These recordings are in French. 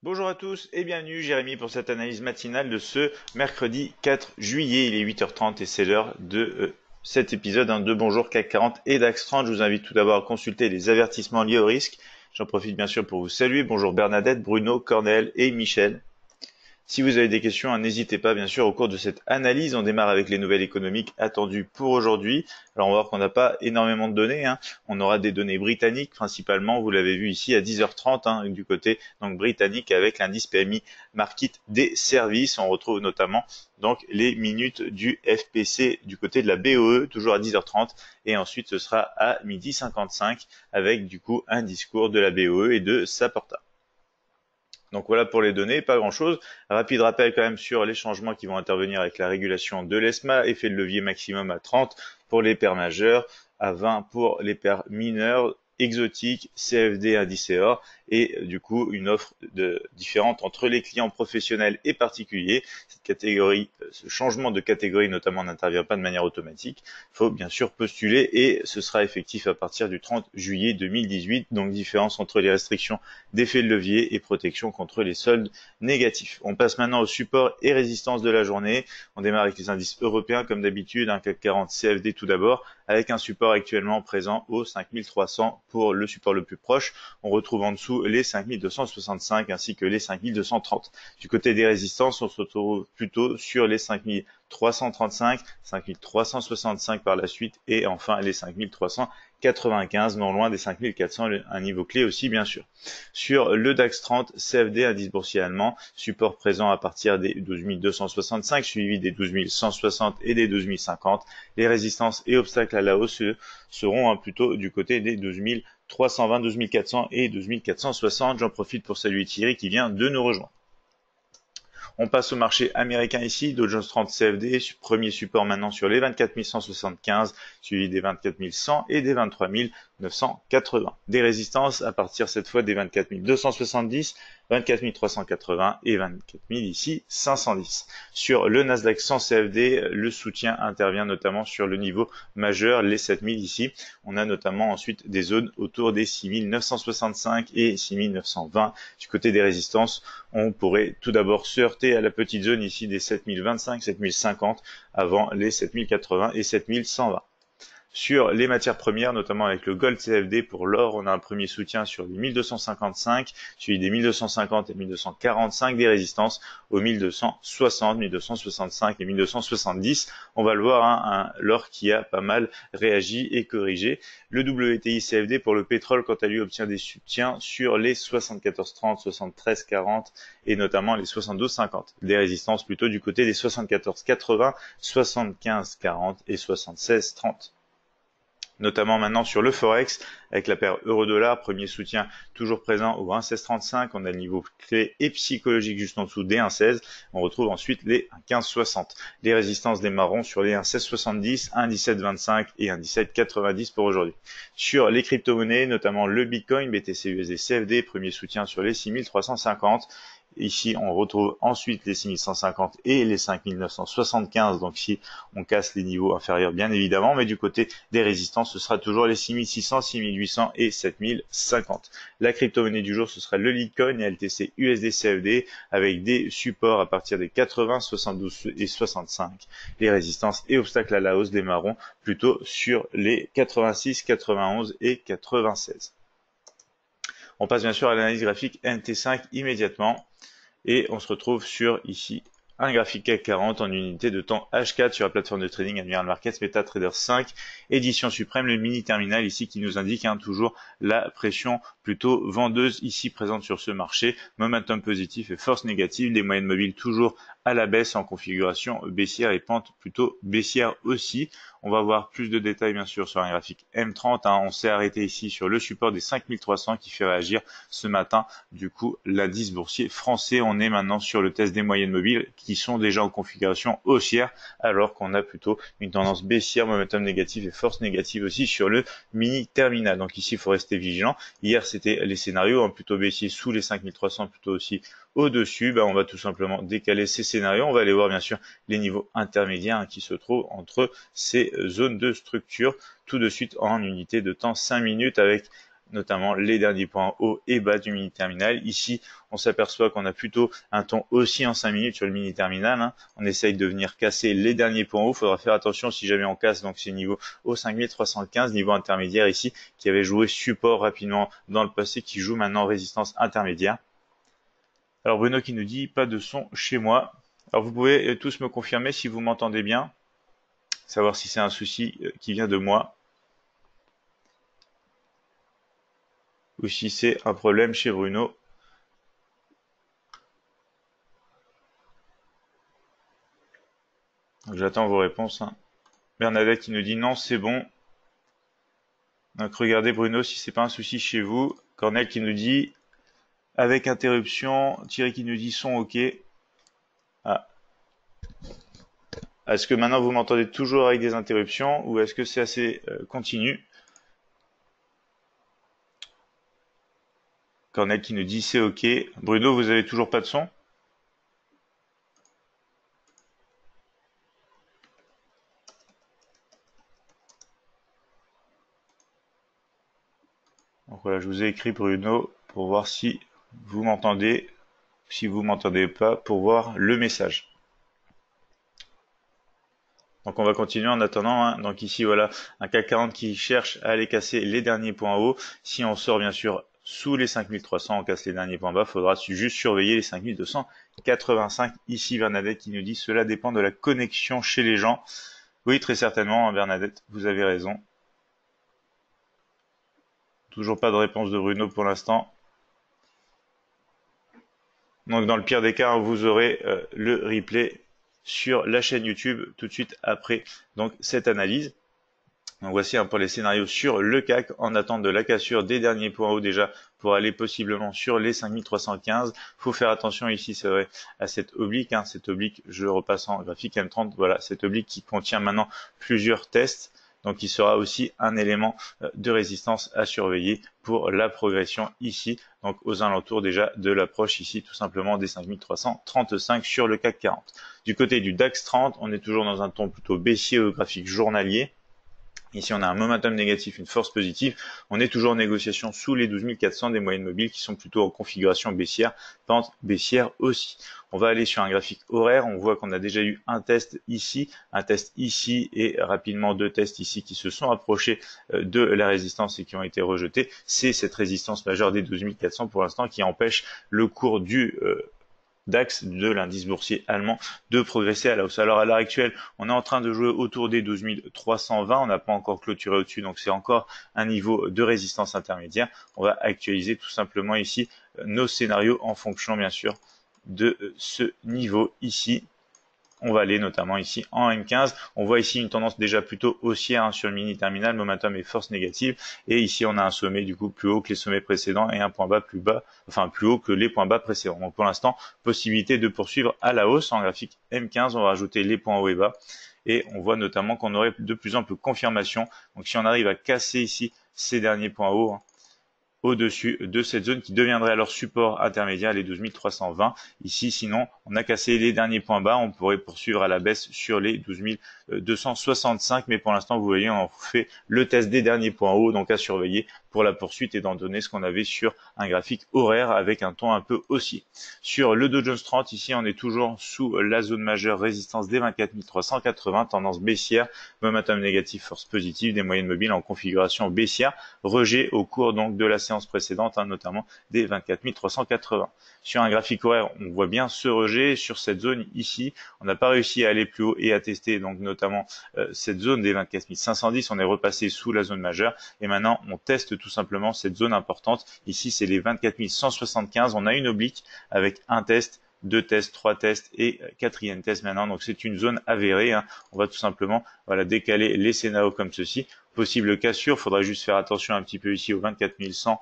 Bonjour à tous et bienvenue, Jérémy, pour cette analyse matinale de ce mercredi 4 juillet. Il est 8h30 et c'est l'heure de cet épisode de Bonjour CAC 40 et DAX 30. Je vous invite tout d'abord à consulter les avertissements liés au risque. J'en profite bien sûr pour vous saluer. Bonjour Bernadette, Bruno, Cornel et Michel. Si vous avez des questions, n'hésitez pas bien sûr au cours de cette analyse. On démarre avec les nouvelles économiques attendues pour aujourd'hui. Alors on va voir qu'on n'a pas énormément de données. On aura des données britanniques principalement. Vous l'avez vu ici à 10h30 du côté donc britannique avec l'indice PMI Market des services. On retrouve notamment donc les minutes du FPC du côté de la BOE toujours à 10h30 et ensuite ce sera à 12h55 avec du coup un discours de la BOE et de Saporta. Donc voilà pour les données, pas grand-chose. Rapide rappel quand même sur les changements qui vont intervenir avec la régulation de l'ESMA, effet de levier maximum à 30 pour les paires majeures, à 20 pour les paires mineures, exotiques, CFD indicéor et du coup une offre différente entre les clients professionnels et particuliers. Cette catégorie, ce changement de catégorie notamment n'intervient pas de manière automatique. Il faut bien sûr postuler et ce sera effectif à partir du 30 juillet 2018. Donc différence entre les restrictions d'effet de levier et protection contre les soldes négatifs. On passe maintenant au support et résistance de la journée. On démarre avec les indices européens comme d'habitude, un CAC 40 CFD tout d'abord, avec un support actuellement présent au 5300 pour le support le plus proche. On retrouve en dessous les 5265 ainsi que les 5230. Du côté des résistances, on se retrouve plutôt sur les 5335, 5365 par la suite et enfin les 5395, non loin des 5400, un niveau clé aussi bien sûr. Sur le DAX 30, CFD, indice boursier allemand, support présent à partir des 12 265, suivi des 12 160 et des 12 050. Les résistances et obstacles à la hausse seront plutôt du côté des 12 320, 12 400 et 12 460. J'en profite pour saluer Thierry qui vient de nous rejoindre. On passe au marché américain ici, Dow Jones 30 CFD, premier support maintenant sur les 24 175, suivi des 24 100 et des 23 980. Des résistances à partir cette fois des 24 270, 24 380 et 24 000 ici 510. Sur le Nasdaq 100 CFD, le soutien intervient notamment sur le niveau majeur, les 7000 ici. On a notamment ensuite des zones autour des 6965 et 6920. Du côté des résistances, on pourrait tout d'abord se heurter à la petite zone ici des 7025, 7050 avant les 7080 et 7120. Sur les matières premières, notamment avec le Gold CFD pour l'or, on a un premier soutien sur les 1255, suivi des 1250 et 1245, des résistances aux 1260, 1265 et 1270. On va le voir, l'or qui a pas mal réagi et corrigé. Le WTI CFD pour le pétrole, quant à lui, obtient des soutiens sur les 74,30, 73,40 et notamment les 72,50. Des résistances plutôt du côté des 74,80, 75,40 et 76,30. Notamment maintenant sur le Forex, avec la paire euro-dollar, premier soutien toujours présent au 1,1635, on a le niveau clé et psychologique juste en dessous des 1,16, on retrouve ensuite les 1,1560. Les résistances démarreront sur les 1,1670, 1,1725 et 1,1790 pour aujourd'hui. Sur les crypto-monnaies, notamment le Bitcoin, BTC USD CFD, premier soutien sur les 6350, ici, on retrouve ensuite les 6150 et les 5975. Donc ici, on casse les niveaux inférieurs, bien évidemment. Mais du côté des résistances, ce sera toujours les 6600, 6800 et 7050. La crypto-monnaie du jour, ce sera le Litecoin et LTC USD CFD avec des supports à partir des 80, 72 et 65. Les résistances et obstacles à la hausse démarreront plutôt sur les 86, 91 et 96. On passe bien sûr à l'analyse graphique NT5 immédiatement. Et on se retrouve sur ici un graphique CAC 40 en unité de temps H4 sur la plateforme de trading Admiral Markets MetaTrader 5, édition suprême, le mini terminal ici qui nous indique toujours la pression plutôt vendeuse ici présente sur ce marché, momentum positif et force négative, des moyennes mobiles toujours à la baisse en configuration baissière et pente plutôt baissière aussi. On va voir plus de détails bien sûr sur un graphique M30. On s'est arrêté ici sur le support des 5300 qui fait réagir ce matin du coup l'indice boursier français. On est maintenant sur le test des moyennes mobiles qui sont déjà en configuration haussière alors qu'on a plutôt une tendance baissière, momentum négatif et force négative aussi sur le mini terminal. Donc ici il faut rester vigilant. Hier c'était les scénarios plutôt baissiers sous les 5300, plutôt aussi au-dessus. On va tout simplement décaler ces scénarios. On va aller voir bien sûr les niveaux intermédiaires qui se trouvent entre ces zones de structure tout de suite en unité de temps 5 minutes avec notamment les derniers points haut et bas du mini terminal. Ici, on s'aperçoit qu'on a plutôt un ton haussier en 5 minutes sur le mini terminal. Hein. On essaye de venir casser les derniers points hauts. Il faudra faire attention si jamais on casse donc ces niveaux au 5315, niveau intermédiaire ici, qui avait joué support rapidement dans le passé, qui joue maintenant résistance intermédiaire. Alors Bruno qui nous dit pas de son chez moi. Alors vous pouvez tous me confirmer si vous m'entendez bien, savoir si c'est un souci qui vient de moi ou si c'est un problème chez Bruno. J'attends vos réponses. Hein. Bernadette qui nous dit non, c'est bon. Donc regardez Bruno si c'est pas un souci chez vous. Cornel qui nous dit avec interruption. Thierry qui nous dit son ok. Ah. Est-ce que maintenant vous m'entendez toujours avec des interruptions ou est-ce que c'est assez continu? Cornel qui nous dit c'est ok. Bruno, vous avez toujours pas de son? Donc voilà, je vous ai écrit Bruno pour voir si vous m'entendez, si vous m'entendez pas, pour voir le message. Donc on va continuer en attendant. Hein. Donc ici voilà un CAC 40 qui cherche à aller casser les derniers points hauts. Si on sort bien sûr sous les 5300, on casse les derniers points bas. Il faudra juste surveiller les 5285. Ici Bernadette qui nous dit cela dépend de la connexion chez les gens. Oui, très certainement Bernadette, vous avez raison. Toujours pas de réponse de Bruno pour l'instant. Donc dans le pire des cas, vous aurez le replay sur la chaîne YouTube tout de suite après donc cette analyse. Donc voici un peu les scénarios sur le CAC en attente de la cassure des derniers points hauts déjà pour aller possiblement sur les 5315. Faut faire attention ici, c'est vrai, à cette oblique. Hein. Cette oblique, je repasse en graphique M30. Voilà, cette oblique qui contient maintenant plusieurs tests. Donc il sera aussi un élément de résistance à surveiller pour la progression ici, donc aux alentours déjà de l'approche ici tout simplement des 5335 sur le CAC 40. Du côté du DAX 30, on est toujours dans un ton plutôt baissier au graphique journalier. Ici, on a un momentum négatif, une force positive. On est toujours en négociation sous les 12 400 des moyennes mobiles qui sont plutôt en configuration baissière, pente baissière aussi. On va aller sur un graphique horaire. On voit qu'on a déjà eu un test ici et rapidement deux tests ici qui se sont approchés de la résistance et qui ont été rejetés. C'est cette résistance majeure des 12 400 pour l'instant qui empêche le cours du DAX, de l'indice boursier allemand, de progresser à la hausse. Alors à l'heure actuelle, on est en train de jouer autour des 12 320, on n'a pas encore clôturé au-dessus, donc c'est encore un niveau de résistance intermédiaire. On va actualiser tout simplement ici nos scénarios en fonction bien sûr de ce niveau ici. On va aller notamment ici en M15. On voit ici une tendance déjà plutôt haussière hein, sur le mini terminal, momentum et force négative. Et ici, on a un sommet du coup plus haut que les sommets précédents et un point bas plus bas, enfin plus haut que les points bas précédents. Donc pour l'instant, possibilité de poursuivre à la hausse en graphique M15. On va rajouter les points hauts et bas. Et on voit notamment qu'on aurait de plus en plus confirmation. Donc si on arrive à casser ici ces derniers points hauts, hein, au-dessus de cette zone qui deviendrait alors support intermédiaire, les 12 320. Ici, sinon, on a cassé les derniers points bas. On pourrait poursuivre à la baisse sur les 12 265. Mais pour l'instant, vous voyez, on fait le test des derniers points hauts. Donc à surveiller pour la poursuite étant donné ce qu'on avait sur un graphique horaire avec un ton un peu haussier. Sur le Dow Jones 30, ici, on est toujours sous la zone majeure résistance des 24 380. Tendance baissière, momentum négatif, force positive, des moyennes mobiles en configuration baissière. Rejet au cours donc de la séance précédente, hein, notamment des 24 380. Sur un graphique horaire, on voit bien ce rejet sur cette zone ici. On n'a pas réussi à aller plus haut et à tester donc notamment cette zone des 24 510. On est repassé sous la zone majeure et maintenant on teste tout simplement cette zone importante. Ici, c'est les 24 175. On a une oblique avec un test, deux tests, trois tests et quatrième test maintenant. Donc c'est une zone avérée. Hein. On va tout simplement voilà, décaler les scénarios comme ceci. Possible cassure, il faudra juste faire attention un petit peu ici aux 24 100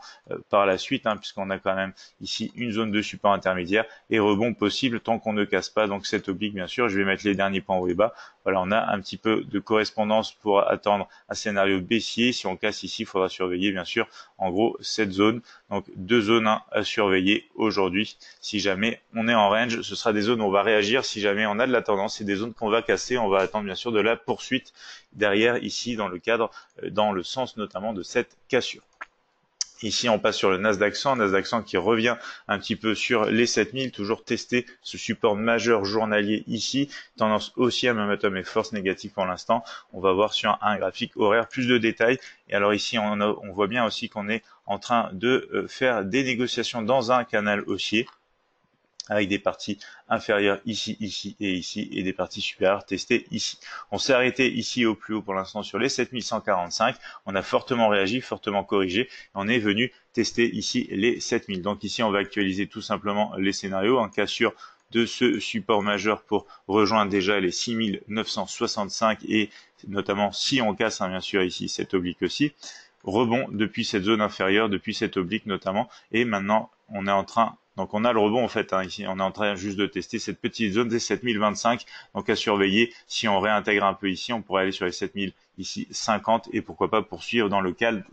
par la suite, hein, puisqu'on a quand même ici une zone de support intermédiaire et rebond possible tant qu'on ne casse pas. Donc cette oblique, bien sûr, je vais mettre les derniers points haut et bas. Voilà, on a un petit peu de correspondance pour attendre un scénario baissier. Si on casse ici, il faudra surveiller, bien sûr, en gros, cette zone. Donc deux zones à surveiller aujourd'hui. Si jamais on est en range, ce sera des zones où on va réagir. Si jamais on a de la tendance, c'est des zones qu'on va casser. On va attendre, bien sûr, de la poursuite derrière ici dans le cadre, dans le sens notamment de cette cassure. Ici, on passe sur le Nasdaq 100, Nasdaq 100 qui revient un petit peu sur les 7000, toujours tester ce support majeur journalier ici, tendance haussière, momentum et force négative pour l'instant. On va voir sur un graphique horaire plus de détails. Et alors ici, on voit bien aussi qu'on est en train de faire des négociations dans un canal haussier, avec des parties inférieures ici, ici et ici, et des parties supérieures testées ici. On s'est arrêté ici au plus haut pour l'instant sur les 7145. On a fortement réagi, fortement corrigé, et on est venu tester ici les 7000. Donc ici, on va actualiser tout simplement les scénarios en cassure de ce support majeur pour rejoindre déjà les 6965 et notamment si on casse bien sûr ici cette oblique aussi, rebond depuis cette zone inférieure, depuis cette oblique notamment, et maintenant on est en train, donc on a le rebond en fait, ici on est en train juste de tester cette petite zone des 7025, donc à surveiller. Si on réintègre un peu ici, on pourrait aller sur les 7000 ici 50 et pourquoi pas poursuivre dans le cadre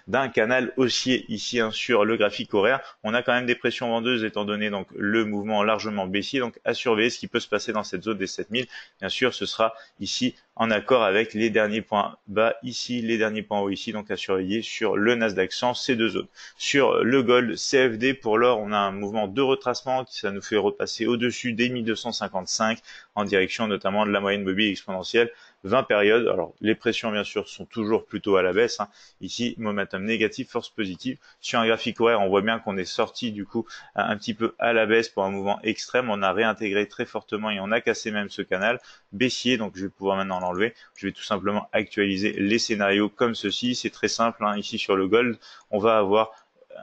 d'un canal haussier ici sur le graphique horaire. On a quand même des pressions vendeuses étant donné donc le mouvement largement baissier, donc à surveiller ce qui peut se passer dans cette zone des 7000. Bien sûr, ce sera ici en accord avec les derniers points bas ici, les derniers points hauts ici, donc à surveiller sur le Nasdaq 100, ces deux zones. Sur le gold CFD, pour l'or, on a un mouvement de retracement qui ça nous fait repasser au-dessus des 1255 en direction notamment de la moyenne mobile exponentielle 20 périodes. Alors les pressions bien sûr sont toujours plutôt à la baisse. Ici, momentum négatif, force positive. Sur un graphique horaire, on voit bien qu'on est sorti du coup un petit peu à la baisse pour un mouvement extrême. On a réintégré très fortement et on a cassé même ce canal baissier. Donc je vais pouvoir maintenant l'enlever. Je vais tout simplement actualiser les scénarios comme ceci. C'est très simple. Ici sur le gold, on va avoir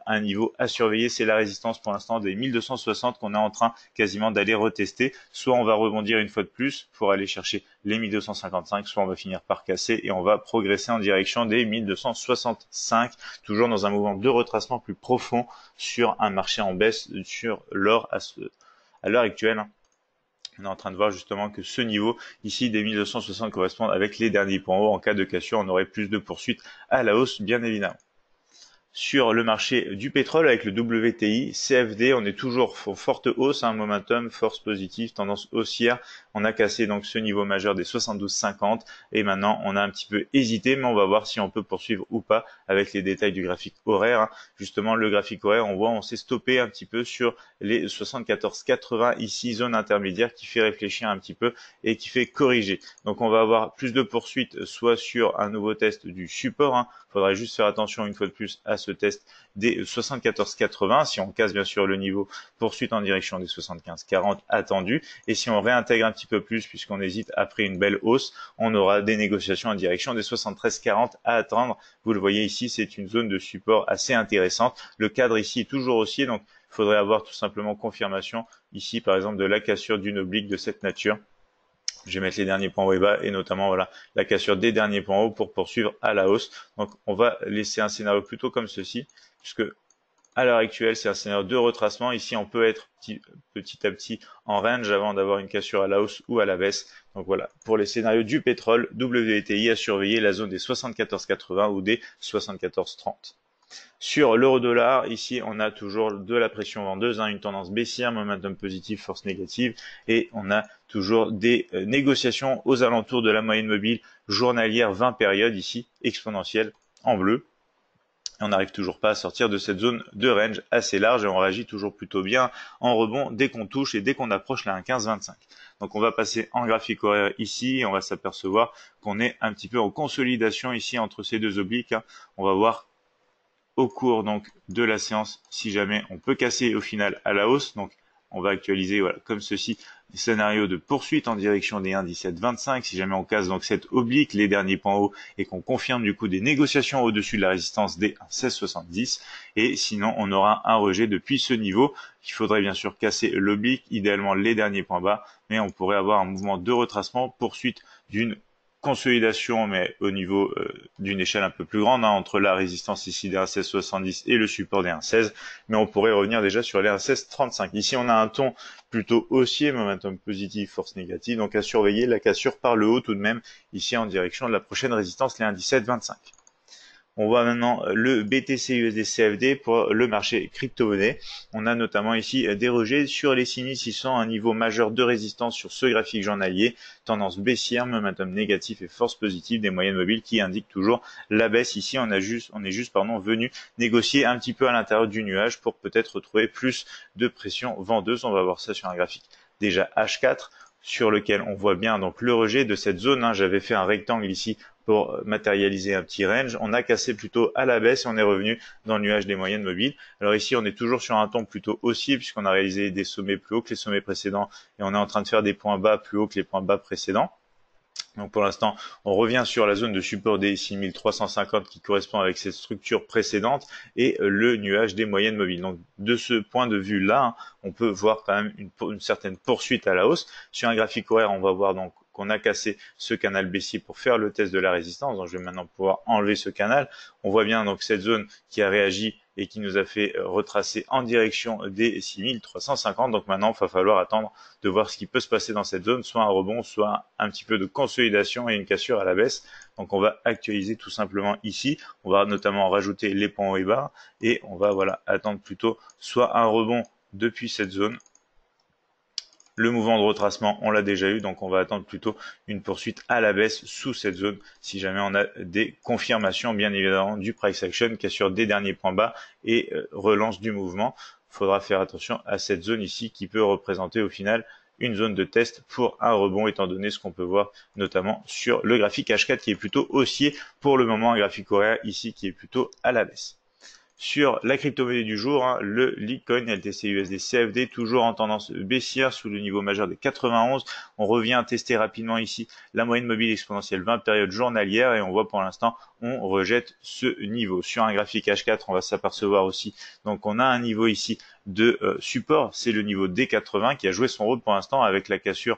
un niveau à surveiller, c'est la résistance pour l'instant des 1260 qu'on est en train quasiment d'aller retester. Soit on va rebondir une fois de plus pour aller chercher les 1255, soit on va finir par casser et on va progresser en direction des 1265, toujours dans un mouvement de retracement plus profond sur un marché en baisse sur l'or à l'heure actuelle. On est en train de voir justement que ce niveau ici des 1260 correspond avec les derniers points hauts. En cas de cassure, on aurait plus de poursuites à la hausse, bien évidemment. Sur le marché du pétrole avec le WTI, CFD, on est toujours en forte hausse, momentum, force positive, tendance haussière. On a cassé donc ce niveau majeur des 72,50 et maintenant on a un petit peu hésité, mais on va voir si on peut poursuivre ou pas avec les détails du graphique horaire. Justement, le graphique horaire, on voit, on s'est stoppé un petit peu sur les 74,80 ici, zone intermédiaire qui fait réfléchir un petit peu et qui fait corriger. Donc on va avoir plus de poursuites, soit sur un nouveau test du support. Faudrait juste faire attention une fois de plus à ce test des 74,80. Si on casse bien sûr le niveau, poursuite en direction des 75,40 attendus. Et si on réintègre un petit peu plus, puisqu'on hésite après une belle hausse, on aura des négociations en direction des 73,40 à attendre. Vous le voyez ici, c'est une zone de support assez intéressante. Le cadre ici est toujours haussier, donc il faudrait avoir tout simplement confirmation ici, par exemple, de la cassure d'une oblique de cette nature. Je vais mettre les derniers points hauts et bas et notamment voilà la cassure des derniers points hauts pour poursuivre à la hausse. Donc on va laisser un scénario plutôt comme ceci, puisque à l'heure actuelle c'est un scénario de retracement. Ici on peut être petit à petit en range avant d'avoir une cassure à la hausse ou à la baisse. Donc voilà, pour les scénarios du pétrole, WTI à surveiller la zone des 74,80 ou des 74,30. Sur l'euro-dollar, ici, on a toujours de la pression vendeuse, une tendance baissière, momentum positif, force négative, et on a toujours des négociations aux alentours de la moyenne mobile journalière 20 périodes ici, exponentielle en bleu. Et on n'arrive toujours pas à sortir de cette zone de range assez large et on réagit toujours plutôt bien en rebond dès qu'on touche et dès qu'on approche la 1,1525. Donc on va passer en graphique horaire ici et on va s'apercevoir qu'on est un petit peu en consolidation ici entre ces deux obliques. On va voir au cours donc de la séance si jamais on peut casser au final à la hausse. Donc on va actualiser voilà comme ceci des scénarios de poursuite en direction des 1,1725 si jamais on casse donc cette oblique, les derniers points hauts et qu'on confirme du coup des négociations au-dessus de la résistance des 1,1670 et sinon on aura un rejet depuis ce niveau. Il faudrait bien sûr casser l'oblique, idéalement les derniers points bas, mais on pourrait avoir un mouvement de retracement, poursuite d'une consolidation, mais au niveau d'une échelle un peu plus grande, entre la résistance ici des 1,1670 et le support des 1,16, mais on pourrait revenir déjà sur les 1,1635. Ici, on a un ton plutôt haussier, momentum positif, force négative, donc à surveiller la cassure par le haut tout de même, ici en direction de la prochaine résistance, les 1,1725. On voit maintenant le BTC USD CFD pour le marché crypto-monnaie. On a notamment ici des rejets sur les 6600, un niveau majeur de résistance sur ce graphique journalier, tendance baissière, momentum négatif et force positive des moyennes mobiles qui indiquent toujours la baisse. Ici, on est juste venu négocier un petit peu à l'intérieur du nuage pour peut-être retrouver plus de pression vendeuse. On va voir ça sur un graphique déjà H4 sur lequel on voit bien donc le rejet de cette zone. J'avais fait un rectangle ici pour matérialiser un petit range. On a cassé plutôt à la baisse et on est revenu dans le nuage des moyennes mobiles. Alors ici, on est toujours sur un ton plutôt haussier puisqu'on a réalisé des sommets plus hauts que les sommets précédents et on est en train de faire des points bas plus hauts que les points bas précédents. Donc pour l'instant, on revient sur la zone de support des 6350 qui correspond avec cette structure précédente et le nuage des moyennes mobiles. Donc de ce point de vue-là, on peut voir quand même une certaine poursuite à la hausse. Sur un graphique horaire, on va voir donc qu'on a cassé ce canal baissier pour faire le test de la résistance. Donc je vais maintenant pouvoir enlever ce canal. On voit bien donc cette zone qui a réagi et qui nous a fait retracer en direction des 6350. Donc maintenant, il va falloir attendre de voir ce qui peut se passer dans cette zone, soit un rebond, soit un petit peu de consolidation et une cassure à la baisse. Donc on va actualiser tout simplement ici. On va notamment rajouter les points hauts et bas et on va attendre plutôt soit un rebond depuis cette zone. Le mouvement de retracement, on l'a déjà eu, donc on va attendre plutôt une poursuite à la baisse sous cette zone si jamais on a des confirmations, bien évidemment, du price action, cassure des derniers points bas et relance du mouvement. Il faudra faire attention à cette zone ici qui peut représenter au final une zone de test pour un rebond, étant donné ce qu'on peut voir notamment sur le graphique H4 qui est plutôt haussier pour le moment, un graphique horaire ici qui est plutôt à la baisse. Sur la crypto-monnaie du jour, le Litecoin LTC USD CFD, toujours en tendance baissière sous le niveau majeur des 91. On revient tester rapidement ici la moyenne mobile exponentielle 20 périodes journalières et on voit pour l'instant on rejette ce niveau. Sur un graphique H4, on va s'apercevoir aussi, donc on a un niveau ici de support, c'est le niveau D80 qui a joué son rôle pour l'instant avec la cassure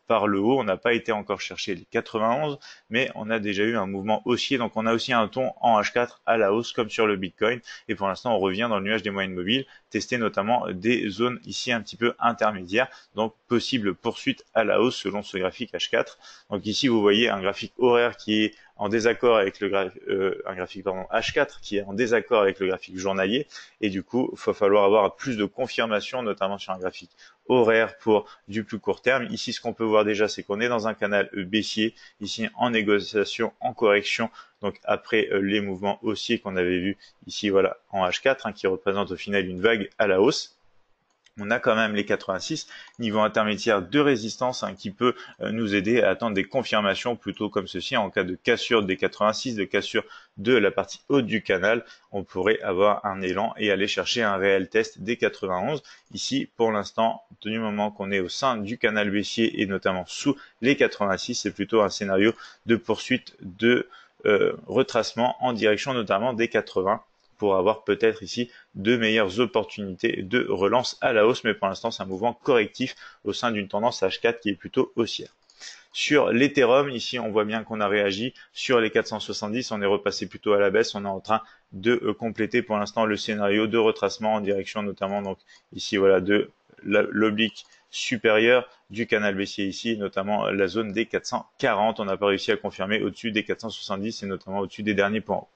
par le haut. On n'a pas été encore chercher les 91, mais on a déjà eu un mouvement haussier, donc on a aussi un ton en H4 à la hausse comme sur le Bitcoin. Et pour l'instant, on revient dans le nuage des moyennes mobiles, tester notamment des zones ici un petit peu intermédiaires, donc possible poursuite à la hausse selon ce graphique H4. Donc ici, vous voyez un graphique horaire qui est en désaccord avec le graphique H4 qui est en désaccord avec le graphique journalier et du coup il va falloir avoir plus de confirmation notamment sur un graphique horaire pour du plus court terme. Ici ce qu'on peut voir déjà c'est qu'on est dans un canal baissier ici en négociation, en correction, donc après les mouvements haussiers qu'on avait vu ici en H4 qui représente au final une vague à la hausse. On a quand même les 86, niveau intermédiaire de résistance qui peut nous aider à attendre des confirmations plutôt comme ceci. En cas de cassure des 86, de cassure de la partie haute du canal, on pourrait avoir un élan et aller chercher un réel test des 91. Ici, pour l'instant, du moment qu'on est au sein du canal baissier et notamment sous les 86, c'est plutôt un scénario de poursuite de retracement en direction notamment des 80. Pour avoir peut-être ici de meilleures opportunités de relance à la hausse, mais pour l'instant c'est un mouvement correctif au sein d'une tendance H4 qui est plutôt haussière. Sur l'Ethereum, ici on voit bien qu'on a réagi sur les 470, on est repassé plutôt à la baisse, on est en train de compléter pour l'instant le scénario de retracement en direction notamment donc ici de l'oblique supérieur du canal baissier ici, notamment la zone des 440, on n'a pas réussi à confirmer au-dessus des 470 et notamment au-dessus des derniers points hauts.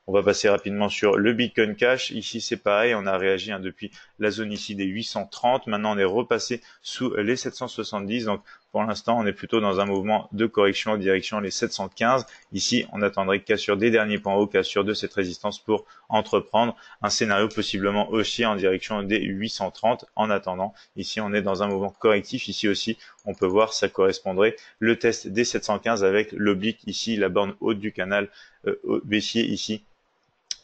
On va passer rapidement sur le Bitcoin Cash. Ici, c'est pareil, on a réagi depuis la zone ici des 830. Maintenant, on est repassé sous les 770. Donc, pour l'instant, on est plutôt dans un mouvement de correction en direction les 715. Ici, on attendrait cassure des derniers points hauts, cassure de cette résistance pour entreprendre un scénario possiblement haussier en direction des 830. En attendant, ici, on est dans un mouvement correctif. Ici aussi, on peut voir, ça correspondrait le test des 715 avec l'oblique ici, la borne haute du canal baissier ici,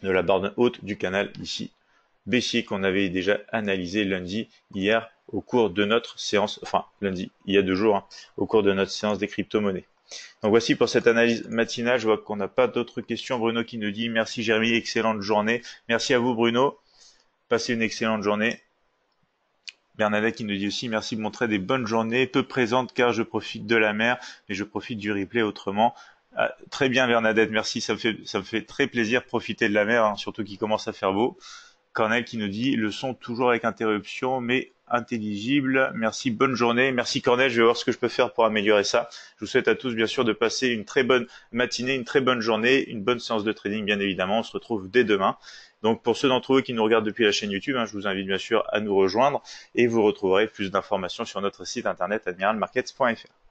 de la borne haute du canal ici, baissier qu'on avait déjà analysé lundi, hier, au cours de notre séance, enfin lundi, il y a 2 jours, au cours de notre séance des crypto-monnaies. Donc voici pour cette analyse matinale, je vois qu'on n'a pas d'autres questions. Bruno qui nous dit merci Jérémy, excellente journée. Merci à vous Bruno, passez une excellente journée. Bernadette qui nous dit aussi merci de montrer des bonnes journées, peu présentes car je profite de la mer, mais je profite du replay autrement. Ah, très bien Bernadette, merci, ça me fait très plaisir de profiter de la mer, surtout qu'il commence à faire beau. Cornel qui nous dit le son toujours avec interruption, mais intelligible. Merci, bonne journée. Merci Cornel, je vais voir ce que je peux faire pour améliorer ça. Je vous souhaite à tous bien sûr de passer une très bonne matinée, une très bonne journée, une bonne séance de trading bien évidemment. On se retrouve dès demain. Donc pour ceux d'entre vous qui nous regardent depuis la chaîne YouTube, je vous invite bien sûr à nous rejoindre et vous retrouverez plus d'informations sur notre site internet admiralmarkets.fr.